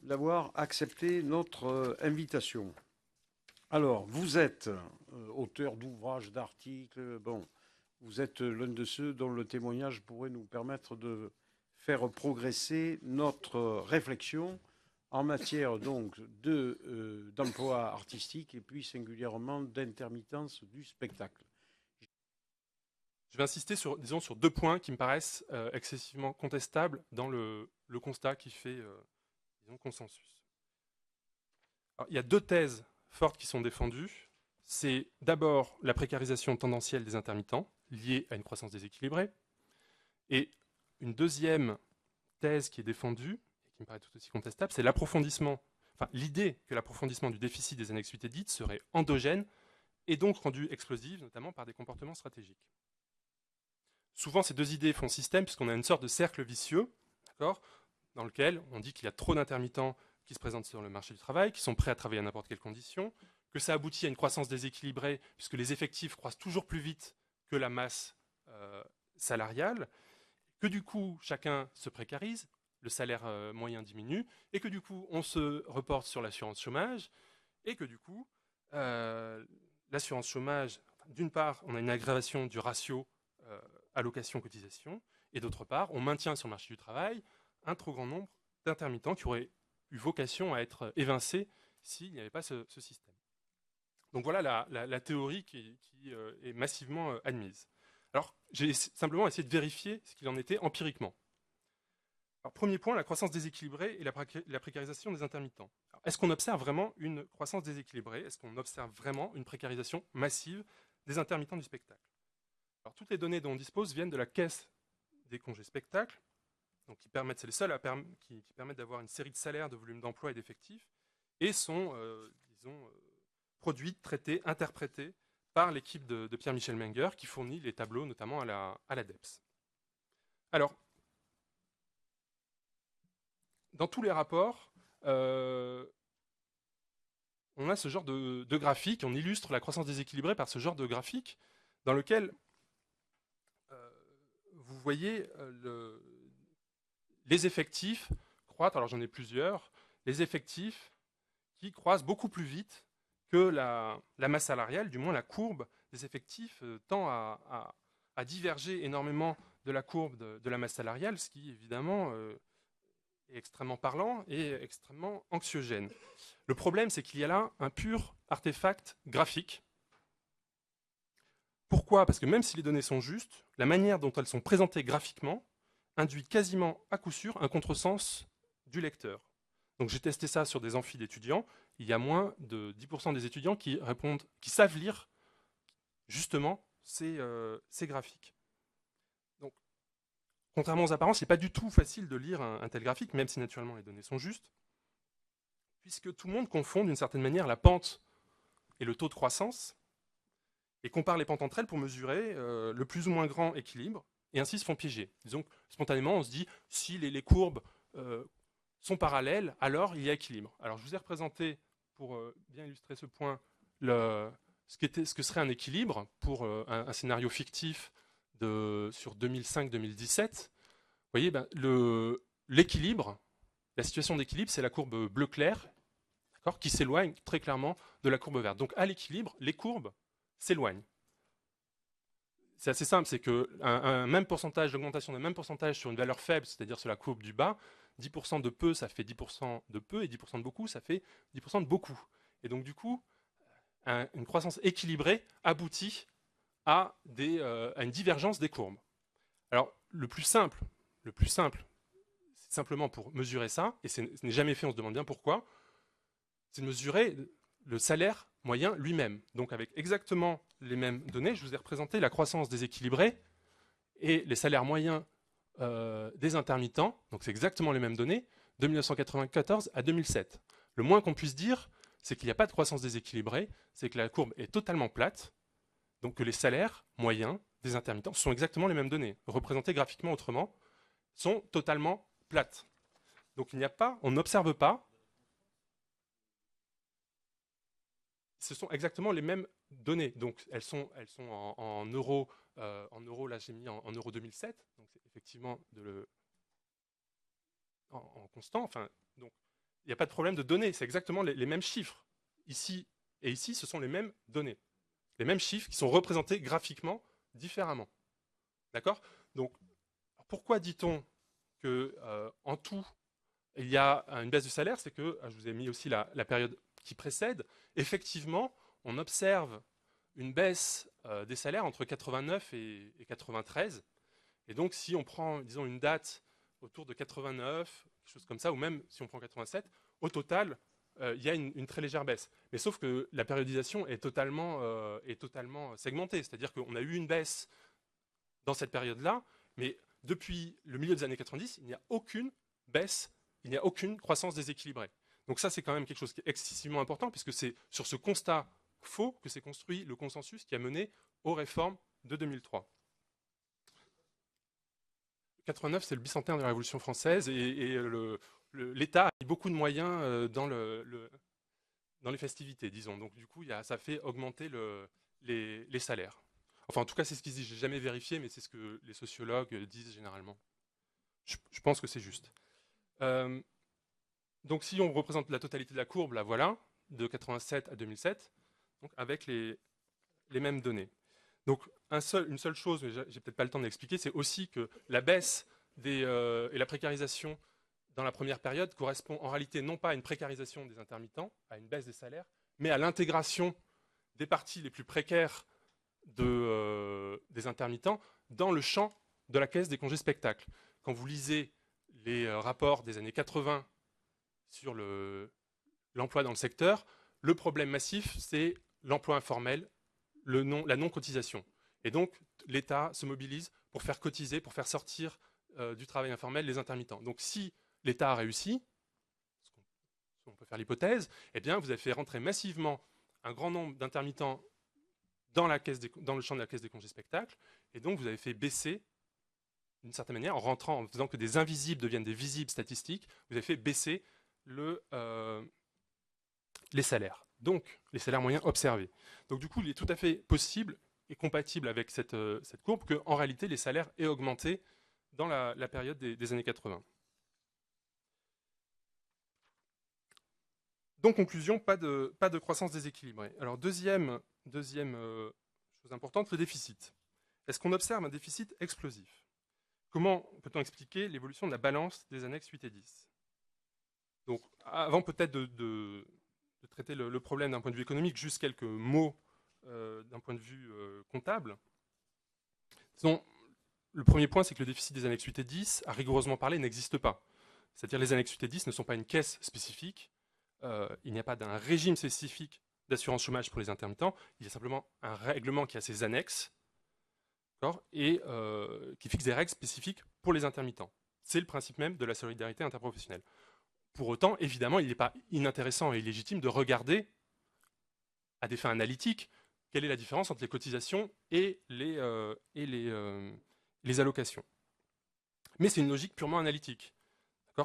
d'avoir accepté notre invitation. Alors, vous êtes auteur d'ouvrages, d'articles, bon, vous êtes l'un de ceux dont le témoignage pourrait nous permettre de faire progresser notre réflexion en matière donc d'emploi artistique et puis singulièrement d'intermittence du spectacle. Je vais insister sur, disons, sur deux points qui me paraissent excessivement contestables dans le constat qui fait disons, consensus. Alors, il y a deux thèses fortes qui sont défendues. C'est d'abord la précarisation tendancielle des intermittents, liée à une croissance déséquilibrée. Et une deuxième thèse qui est défendue, et qui me paraît tout aussi contestable, c'est l'approfondissement, enfin l'idée que l'approfondissement du déficit des annexes 8 et 10 serait endogène et donc rendu explosive, notamment par des comportements stratégiques. Souvent, ces deux idées font système, puisqu'on a une sorte de cercle vicieux, dans lequel on dit qu'il y a trop d'intermittents qui se présentent sur le marché du travail, qui sont prêts à travailler à n'importe quelle condition, que ça aboutit à une croissance déséquilibrée, puisque les effectifs croissent toujours plus vite que la masse salariale, que du coup, chacun se précarise, le salaire moyen diminue, et que du coup, on se reporte sur l'assurance chômage, et que du coup, l'assurance chômage, d'une part, on a une aggravation du ratio allocation-cotisation, et d'autre part, on maintient sur le marché du travail un trop grand nombre d'intermittents qui auraient eu vocation à être évincés s'il n'y avait pas ce système. Donc voilà la théorie qui est massivement admise. Alors, j'ai simplement essayé de vérifier ce qu'il en était empiriquement. Alors, premier point, la croissance déséquilibrée et la précarisation des intermittents. Est-ce qu'on observe vraiment une croissance déséquilibrée? Est-ce qu'on observe vraiment une précarisation massive des intermittents du spectacle? Alors, toutes les données dont on dispose viennent de la caisse des congés spectacles, donc c'est les seuls qui permettent d'avoir une série de salaires, de volumes d'emploi et d'effectifs, et sont, disons, produites, traitées, interprétées par l'équipe de Pierre-Michel Menger, qui fournit les tableaux notamment à la DEPS. Alors, dans tous les rapports, on a ce genre de graphique, on illustre la croissance déséquilibrée par ce genre de graphique, dans lequel vous voyez les effectifs croître, alors j'en ai plusieurs, les effectifs qui croissent beaucoup plus vite que la masse salariale, du moins la courbe des effectifs tend à diverger énormément de la courbe de la masse salariale, ce qui évidemment est extrêmement parlant et extrêmement anxiogène. Le problème, c'est qu'il y a là un pur artefact graphique. Pourquoi? Parce que même si les données sont justes, la manière dont elles sont présentées graphiquement induit quasiment à coup sûr un contresens du lecteur. Donc j'ai testé ça sur des amphis d'étudiants. Il y a moins de 10% des étudiants qui savent lire justement ces graphiques. Donc, contrairement aux apparences, ce n'est pas du tout facile de lire un tel graphique, même si naturellement les données sont justes, puisque tout le monde confond d'une certaine manière la pente et le taux de croissance, et compare les pentes entre elles pour mesurer le plus ou moins grand équilibre, et ainsi se font piéger. Disons que spontanément, on se dit, si les courbes sont parallèles, alors il y a équilibre. Alors je vous ai représenté, pour bien illustrer ce point, ce que serait un équilibre pour un scénario fictif sur 2005-2017. Vous voyez, l'équilibre, la situation d'équilibre, c'est la courbe bleu clair, qui s'éloigne très clairement de la courbe verte. Donc à l'équilibre, les courbes s'éloignent. C'est assez simple, c'est qu'un même pourcentage d'augmentation d'un même pourcentage sur une valeur faible, c'est-à-dire sur la courbe du bas, 10% de peu, ça fait 10% de peu, et 10% de beaucoup, ça fait 10% de beaucoup. Et donc du coup, une croissance équilibrée aboutit à une divergence des courbes. Alors le plus simple, c'est simplement pour mesurer ça, et ce n'est jamais fait, on se demande bien pourquoi, c'est de mesurer le salaire moyen lui-même. Donc avec exactement les mêmes données, je vous ai représenté la croissance déséquilibrée et les salaires moyens des intermittents, donc c'est exactement les mêmes données, de 1994 à 2007. Le moins qu'on puisse dire, c'est qu'il n'y a pas de croissance déséquilibrée, c'est que la courbe est totalement plate, donc que les salaires moyens des intermittents sont exactement les mêmes données, représentées graphiquement autrement, sont totalement plates. Donc il n'y a pas, on n'observe pas, ce sont exactement les mêmes données. Donc elles sont en euros. En euros, là j'ai mis en euros 2007. Donc c'est effectivement en constant. Enfin, donc il n'y a pas de problème de données, c'est exactement les mêmes chiffres. Ici et ici, ce sont les mêmes données. Les mêmes chiffres qui sont représentés graphiquement différemment. D'accord? Donc, pourquoi dit-on que en tout, il y a une baisse du salaire? C'est que, je vous ai mis aussi la période qui précède, effectivement, on observe une baisse des salaires entre 89 et 93. Et donc, si on prend, disons, une date autour de 89, quelque chose comme ça, ou même si on prend 87, au total, il y a une très légère baisse. Mais sauf que la périodisation est totalement segmentée. C'est-à-dire qu'on a eu une baisse dans cette période-là, mais depuis le milieu des années 90, il n'y a aucune baisse, il n'y a aucune croissance déséquilibrée. Donc ça, c'est quand même quelque chose qui est excessivement important, puisque c'est sur ce constat faux que s'est construit le consensus qui a mené aux réformes de 2003. 89, c'est le bicentenaire de la Révolution française, et l'État a mis beaucoup de moyens dans les festivités, disons. Donc du coup, ça fait augmenter les salaires. Enfin, en tout cas, c'est ce qu'ils disent. Je n'ai jamais vérifié, mais c'est ce que les sociologues disent généralement. Je pense que c'est juste. Donc si on représente la totalité de la courbe, la voilà, de 87 à 2007, donc avec les mêmes données. Donc une seule chose, mais j'ai peut-être pas le temps de l'expliquer, c'est aussi que la baisse et la précarisation dans la première période correspond en réalité non pas à une précarisation des intermittents, à une baisse des salaires, mais à l'intégration des parties les plus précaires des intermittents dans le champ de la caisse des congés spectacles. Quand vous lisez les rapports des années 80 sur l'emploi dans le secteur, le problème massif, c'est l'emploi informel, la non-cotisation. Et donc, l'État se mobilise pour faire cotiser, pour faire sortir du travail informel les intermittents. Donc, si l'État a réussi, on peut faire l'hypothèse, eh bien, vous avez fait rentrer massivement un grand nombre d'intermittents dans le champ de la caisse des congés spectacles, et donc vous avez fait baisser, d'une certaine manière, en faisant que des invisibles deviennent des visibles statistiques, vous avez fait baisser les salaires. Donc, les salaires moyens observés. Donc, du coup, il est tout à fait possible et compatible avec cette courbe qu'en réalité, les salaires aient augmenté dans la période des années 80. Donc, conclusion, pas de croissance déséquilibrée. Alors, deuxième chose importante, le déficit. Est-ce qu'on observe un déficit explosif? Comment peut-on expliquer l'évolution de la balance des annexes 8 et 10? Donc, avant peut-être de traiter le problème d'un point de vue économique, juste quelques mots d'un point de vue comptable. Disons, le premier point, c'est que le déficit des annexes 8 et 10, à rigoureusement parler, n'existe pas. C'est-à-dire les annexes 8 et 10 ne sont pas une caisse spécifique, il n'y a pas d'un régime spécifique d'assurance chômage pour les intermittents, il y a simplement un règlement qui a ses annexes, et qui fixe des règles spécifiques pour les intermittents. C'est le principe même de la solidarité interprofessionnelle. Pour autant, évidemment, il n'est pas inintéressant et illégitime de regarder, à des fins analytiques, quelle est la différence entre les cotisations et les allocations. Mais c'est une logique purement analytique.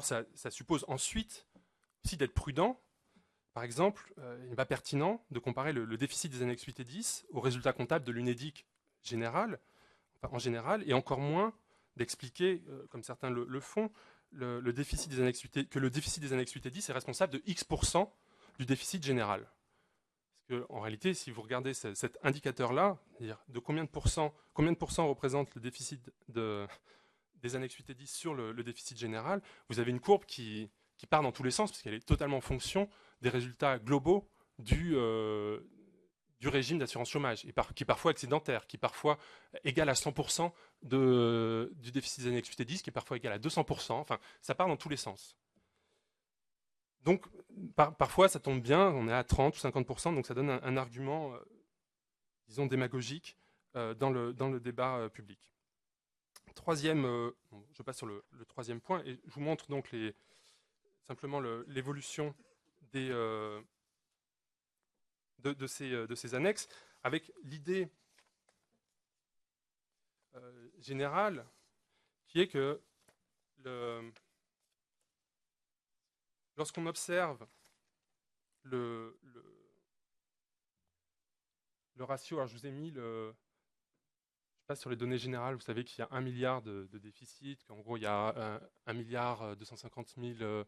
Ça suppose ensuite aussi d'être prudent. Par exemple, il n'est pas pertinent de comparer le déficit des annexes 8 et 10 au résultat comptable de l'UNEDIC en général, et encore moins d'expliquer, comme certains le font, que le déficit des annexes 8 et 10 est responsable de X% du déficit général. Parce qu'en réalité, si vous regardez cet indicateur-là, c'est-à-dire de combien de pourcents représente le déficit des annexes 8 et 10 sur le déficit général, vous avez une courbe qui part dans tous les sens, parce qu'elle est totalement en fonction des résultats globaux du régime d'assurance chômage, et qui est parfois excédentaire, qui est parfois égal à 100% du déficit des annexes 8 et 10, qui est parfois égal à 200%, enfin, ça part dans tous les sens. Donc, parfois, ça tombe bien, on est à 30 ou 50%, donc ça donne un argument, disons, démagogique dans le débat public. Je passe sur le troisième point, et je vous montre donc simplement l'évolution de ces annexes, avec l'idée générale qui est que lorsqu'on observe le ratio, alors je vous ai mis je passe sur les données générales, vous savez qu'il y a 1 milliard de déficit, qu'en gros il y a 1 milliard 250 000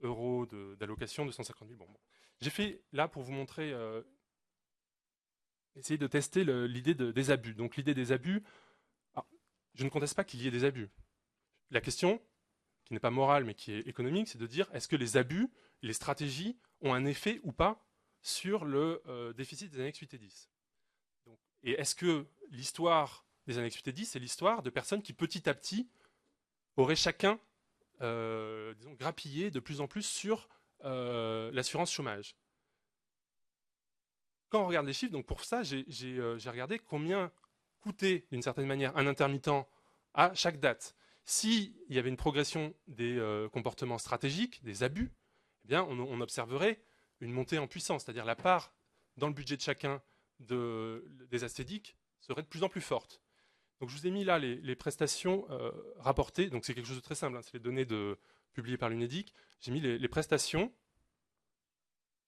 euros d'allocation, 250 000. Bon. J'ai fait là pour vous montrer, essayer de tester l'idée des abus. Donc l'idée des abus, alors, je ne conteste pas qu'il y ait des abus. La question, qui n'est pas morale mais qui est économique, c'est de dire est-ce que les abus, les stratégies ont un effet ou pas sur le déficit des annexes 8 et 10. Donc, et est-ce que l'histoire des annexes 8 et 10, c'est l'histoire de personnes qui petit à petit auraient chacun disons, grappillé de plus en plus sur l'assurance chômage. Quand on regarde les chiffres, donc pour ça, j'ai regardé combien coûtait d'une certaine manière un intermittent à chaque date. S'il y avait une progression des comportements stratégiques, des abus, eh bien, on observerait une montée en puissance, c'est-à-dire la part dans le budget de chacun des astédiques serait de plus en plus forte. Donc je vous ai mis là les prestations rapportées, donc c'est quelque chose de très simple, hein, c'est les données publiées par l'UNEDIC. J'ai mis les prestations,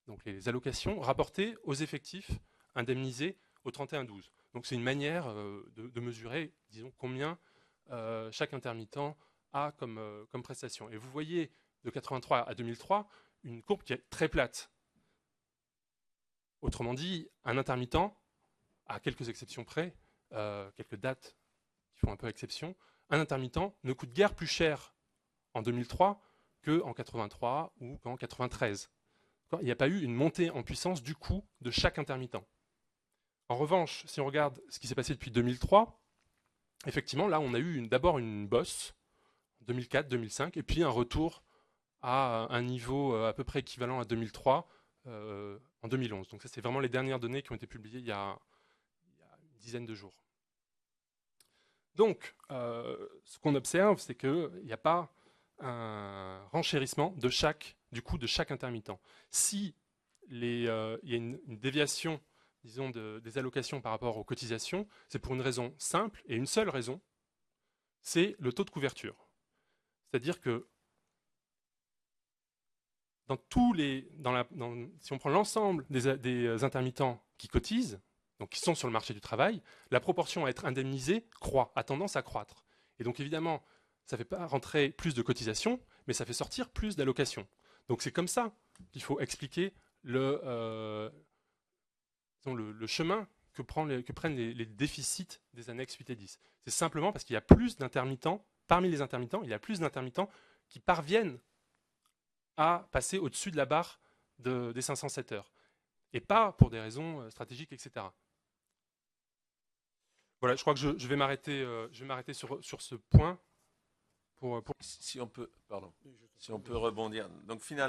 donc les allocations rapportées aux effectifs indemnisés au 31-12. Donc c'est une manière de mesurer, disons, combien chaque intermittent a comme prestation. Et vous voyez de 83 à 2003 une courbe qui est très plate. Autrement dit, un intermittent, à quelques exceptions près, quelques dates qui font un peu exception, un intermittent ne coûte guère plus cher en 2003 qu'en 83 ou qu'en 93. Il n'y a pas eu une montée en puissance du coût de chaque intermittent. En revanche, si on regarde ce qui s'est passé depuis 2003, effectivement, là, on a eu d'abord une bosse, 2004-2005, et puis un retour à un niveau à peu près équivalent à 2003 en 2011. Donc ça, c'est vraiment les dernières données qui ont été publiées il y a une dizaine de jours. Donc, ce qu'on observe, c'est qu'il n'y a pas un renchérissement du coût de chaque intermittent. Si il y a une déviation, disons, des allocations par rapport aux cotisations, c'est pour une raison simple et une seule raison, c'est le taux de couverture. C'est-à-dire que si on prend l'ensemble des intermittents qui cotisent, donc qui sont sur le marché du travail, la proportion à être indemnisée a tendance à croître. Et donc évidemment, ça ne fait pas rentrer plus de cotisations, mais ça fait sortir plus d'allocations. Donc c'est comme ça qu'il faut expliquer le chemin que prennent les déficits des annexes 8 et 10. C'est simplement parce qu'il y a plus d'intermittents, parmi les intermittents, il y a plus d'intermittents qui parviennent à passer au-dessus de la barre des 507 heures. Et pas pour des raisons stratégiques, etc. Voilà, je crois que je vais m'arrêter sur ce point. Si on peut rebondir. Donc finalement,